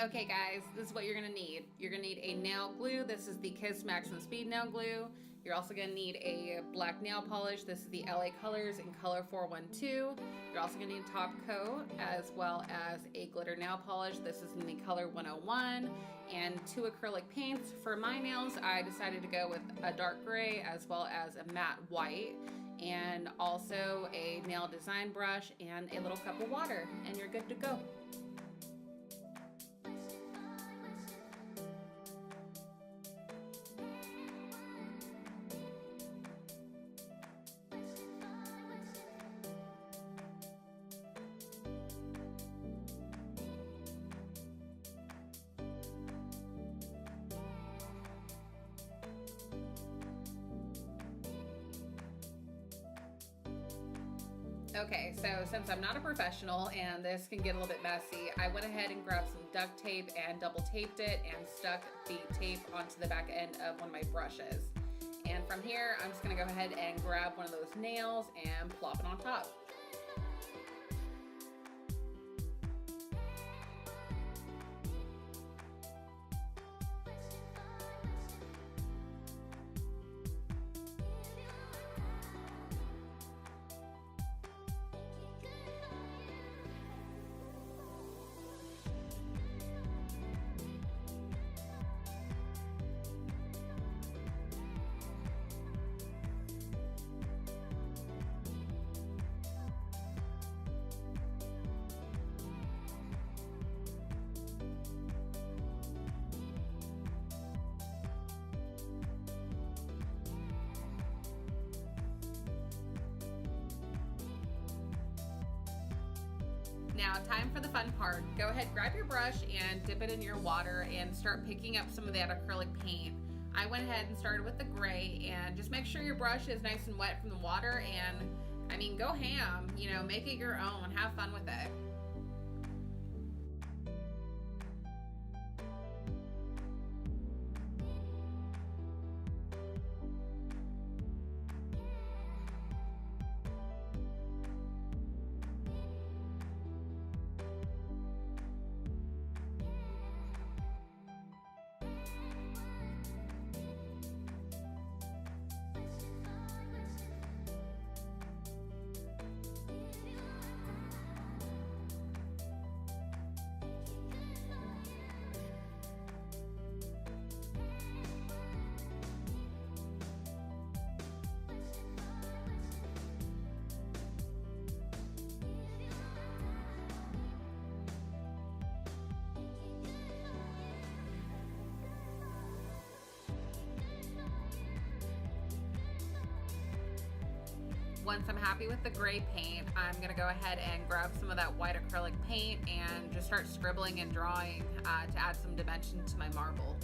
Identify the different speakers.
Speaker 1: Okay guys, this is what you're gonna need. You're gonna need a nail glue. This is the Kiss Max and Speed nail glue. You're also gonna need a black nail polish. This is the LA Colors in color 412. You're also gonna need a top coat as well as a glitter nail polish. This is in the color 101 and 2 acrylic paints. For my nails, I decided to go with a dark gray as well as a matte white, and also a nail design brush and a little cup of water, and you're good to go. Okay, so since I'm not a professional and this can get a little bit messy, I went ahead and grabbed some duct tape and double taped it and stuck the tape onto the back end of one of my brushes. And from here, I'm just gonna go ahead and grab one of those nails and plop it on top. Now, time for the fun part. Go ahead, grab your brush and dip it in your water and start picking up some of that acrylic paint. I went ahead and started with the gray, and just make sure your brush is nice and wet from the water, and I mean, go ham, you know, make it your own, have fun with it. Once I'm happy with the gray paint, I'm gonna go ahead and grab some of that white acrylic paint and just start scribbling and drawing to add some dimension to my marble.